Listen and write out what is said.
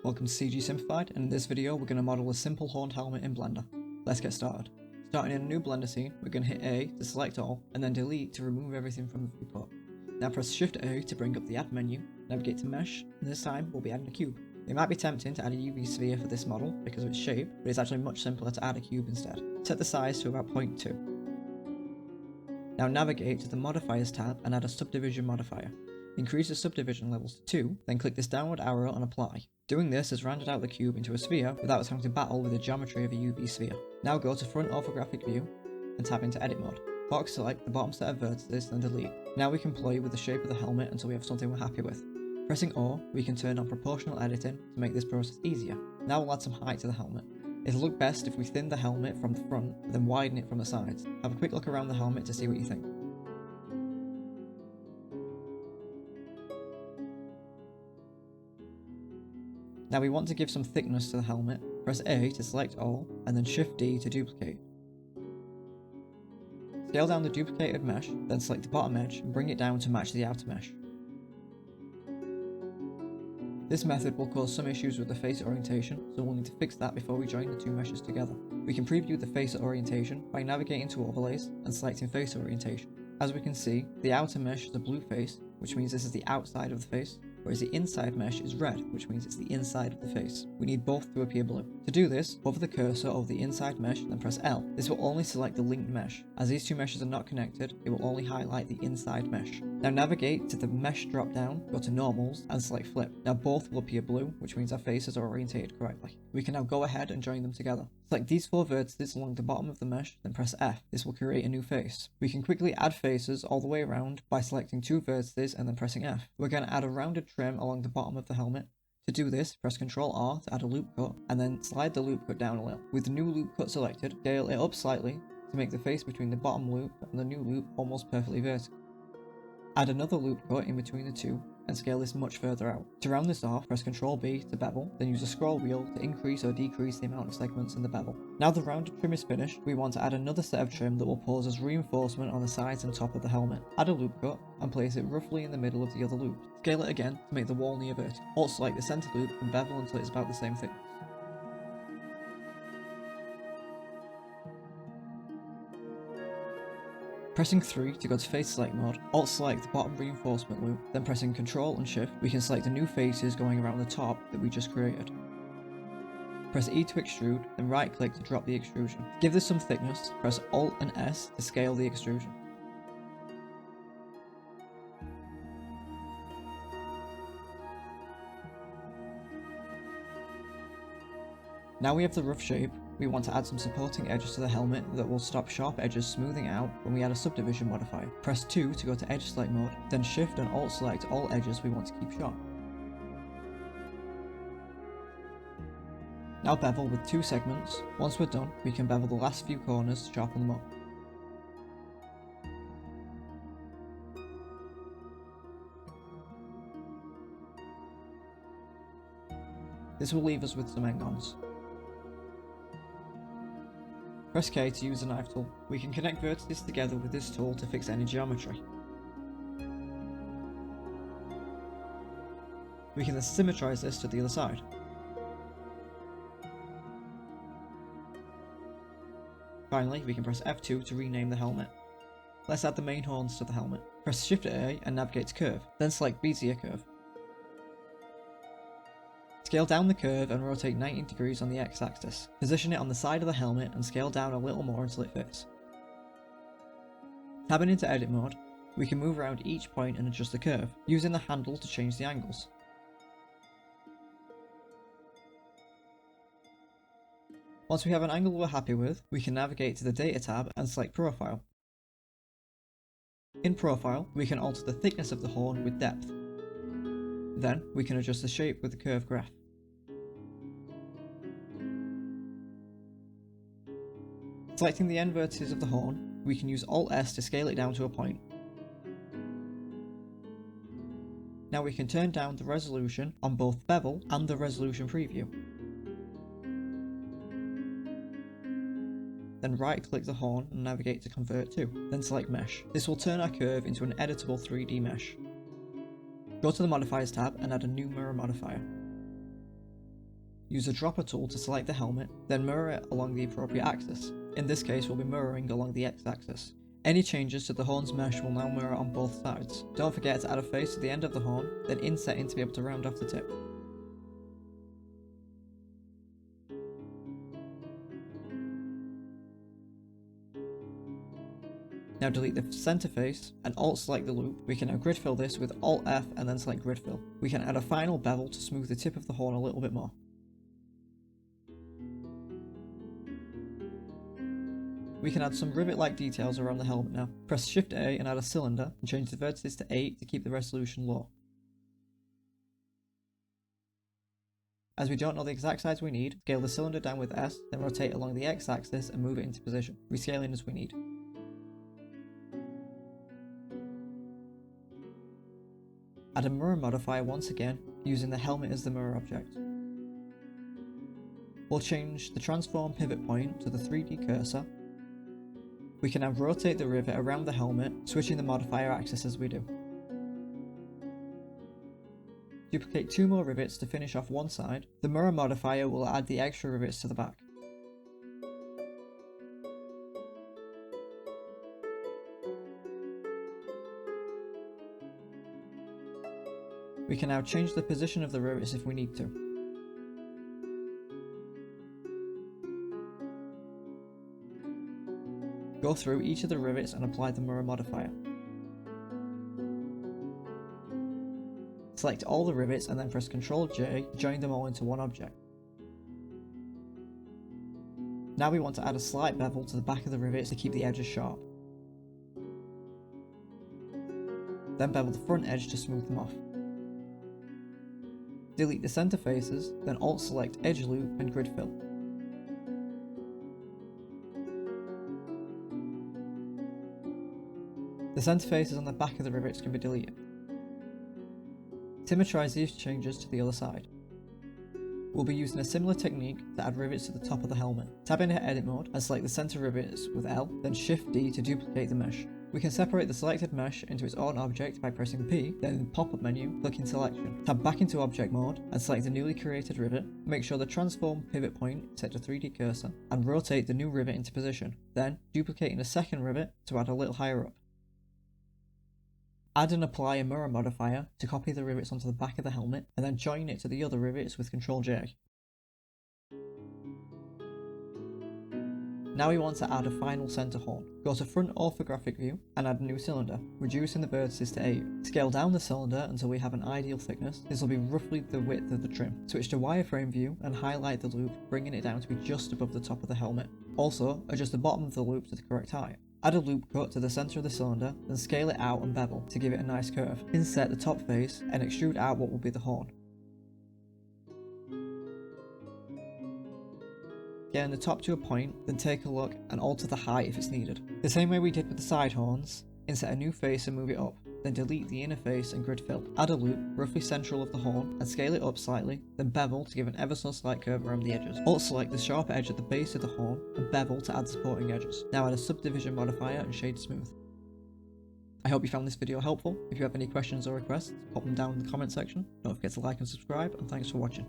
Welcome to CG Simplified, and in this video we're going to model a simple horned helmet in Blender. Let's get started. Starting in a new Blender scene, we're going to hit A to select all, and then delete to remove everything from the viewport. Now press Shift A to bring up the add menu, navigate to mesh, and this time we'll be adding a cube. It might be tempting to add a UV sphere for this model because of its shape, but it's actually much simpler to add a cube instead. Set the size to about 0.2. Now navigate to the modifiers tab and add a subdivision modifier. Increase the subdivision levels to 2, then click this downward arrow and apply. Doing this has rounded out the cube into a sphere without us having to battle with the geometry of a UV sphere. Now go to front orthographic view and tap into edit mode. Box select the bottom set of vertices and delete. Now we can play with the shape of the helmet until we have something we're happy with. Pressing O, we can turn on proportional editing to make this process easier. Now we'll add some height to the helmet. It'll look best if we thin the helmet from the front, then widen it from the sides. Have a quick look around the helmet to see what you think. Now we want to give some thickness to the helmet. Press A to select all, and then Shift D to duplicate. Scale down the duplicated mesh, then select the bottom edge and bring it down to match the outer mesh. This method will cause some issues with the face orientation, so we'll need to fix that before we join the two meshes together. We can preview the face orientation by navigating to overlays and selecting face orientation. As we can see, the outer mesh is a blue face, which means this is the outside of the face, whereas the inside mesh is red, which means it's the inside of the face. We need both to appear blue. To do this, hover the cursor over the inside mesh, then press L. This will only select the linked mesh. As these two meshes are not connected, it will only highlight the inside mesh. Now navigate to the mesh drop down, go to normals, and select flip. Now both will appear blue, which means our faces are orientated correctly. We can now go ahead and join them together. Select these four vertices along the bottom of the mesh, then press F. This will create a new face. We can quickly add faces all the way around by selecting two vertices and then pressing F. We're going to add a rounded trim along the bottom of the helmet. To do this, press Ctrl R to add a loop cut, and then slide the loop cut down a little. With the new loop cut selected, scale it up slightly to make the face between the bottom loop and the new loop almost perfectly vertical. Add another loop cut in between the two, and scale this much further out. To round this off, press Ctrl B to bevel, then use a scroll wheel to increase or decrease the amount of segments in the bevel. Now the rounded trim is finished, we want to add another set of trim that will pose as reinforcement on the sides and top of the helmet. Add a loop cut, and place it roughly in the middle of the other loop. Scale it again to make the wall near vertical. Also select the center loop and bevel until it's about the same thickness. Pressing 3 to go to face select mode, alt select the bottom reinforcement loop, then pressing Ctrl and Shift, we can select the new faces going around the top that we just created. Press E to extrude, then right click to drop the extrusion. To give this some thickness, press Alt and S to scale the extrusion. Now we have the rough shape, we want to add some supporting edges to the helmet that will stop sharp edges smoothing out when we add a subdivision modifier. Press 2 to go to edge select mode, then Shift and Alt select all edges we want to keep sharp. Now bevel with 2 segments. Once we're done, we can bevel the last few corners to sharpen them up. This will leave us with some end-ons. Press K to use the knife tool. We can connect vertices together with this tool to fix any geometry. We can then symmetrize this to the other side. Finally, we can press F2 to rename the helmet. Let's add the main horns to the helmet. Press Shift A and navigate to curve, then select Bezier curve. Scale down the curve and rotate 90 degrees on the x-axis. Position it on the side of the helmet and scale down a little more until it fits. Tabbing into edit mode, we can move around each point and adjust the curve, using the handle to change the angles. Once we have an angle we're happy with, we can navigate to the Data tab and select Profile. In Profile, we can alter the thickness of the horn with depth. Then, we can adjust the shape with the curve graph. Selecting the end vertices of the horn, we can use Alt S to scale it down to a point. Now we can turn down the resolution on both bevel and the resolution preview. Then right click the horn and navigate to Convert to, then select Mesh. This will turn our curve into an editable 3D mesh. Go to the Modifiers tab and add a new mirror modifier. Use the dropper tool to select the helmet, then mirror it along the appropriate axis. In this case, we'll be mirroring along the x-axis. Any changes to the horn's mesh will now mirror on both sides. Don't forget to add a face to the end of the horn, then insetting to be able to round off the tip. Now delete the center face and alt select the loop. We can now grid fill this with alt F and then select grid fill. We can add a final bevel to smooth the tip of the horn a little bit more. We can add some rivet-like details around the helmet now. Press Shift A and add a cylinder and change the vertices to 8 to keep the resolution low. As we don't know the exact size we need, scale the cylinder down with S, then rotate along the x-axis and move it into position, rescaling as we need. Add a mirror modifier once again, using the helmet as the mirror object. We'll change the transform pivot point to the 3D cursor. We can now rotate the rivet around the helmet, switching the modifier axis as we do. Duplicate 2 more rivets to finish off one side. The mirror modifier will add the extra rivets to the back. We can now change the position of the rivets if we need to. Go through each of the rivets and apply the mirror modifier. Select all the rivets and then press Ctrl J to join them all into one object. Now we want to add a slight bevel to the back of the rivets to keep the edges sharp. Then bevel the front edge to smooth them off. Delete the center faces, then alt select edge loop and grid fill. The center faces on the back of the rivets can be deleted. Symmetrize these changes to the other side. We'll be using a similar technique to add rivets to the top of the helmet. Tab into edit mode and select the center rivets with L, then Shift D to duplicate the mesh. We can separate the selected mesh into its own object by pressing P, then in the pop-up menu, click in selection. Tab back into object mode and select the newly created rivet. Make sure the transform pivot point is set to 3D cursor and rotate the new rivet into position. Then duplicating a second rivet to add a little higher up. Add and apply a mirror modifier to copy the rivets onto the back of the helmet and then join it to the other rivets with Ctrl J. Now we want to add a final center horn. Go to front orthographic view and add a new cylinder, reducing the vertices to 8. Scale down the cylinder until we have an ideal thickness. This will be roughly the width of the trim. Switch to wireframe view and highlight the loop, bringing it down to be just above the top of the helmet. Also, adjust the bottom of the loop to the correct height. Add a loop cut to the center of the cylinder, then scale it out and bevel to give it a nice curve. Insert the top face and extrude out what will be the horn. Scaling the top to a point, then take a look and alter the height if it's needed. The same way we did with the side horns, insert a new face and move it up, then delete the inner face and grid fill. Add a loop roughly central of the horn and scale it up slightly, then bevel to give an ever so slight curve around the edges. Alt select the sharp edge at the base of the horn and bevel to add supporting edges. Now add a subdivision modifier and shade smooth. I hope you found this video helpful. If you have any questions or requests, pop them down in the comment section. Don't forget to like and subscribe, and thanks for watching.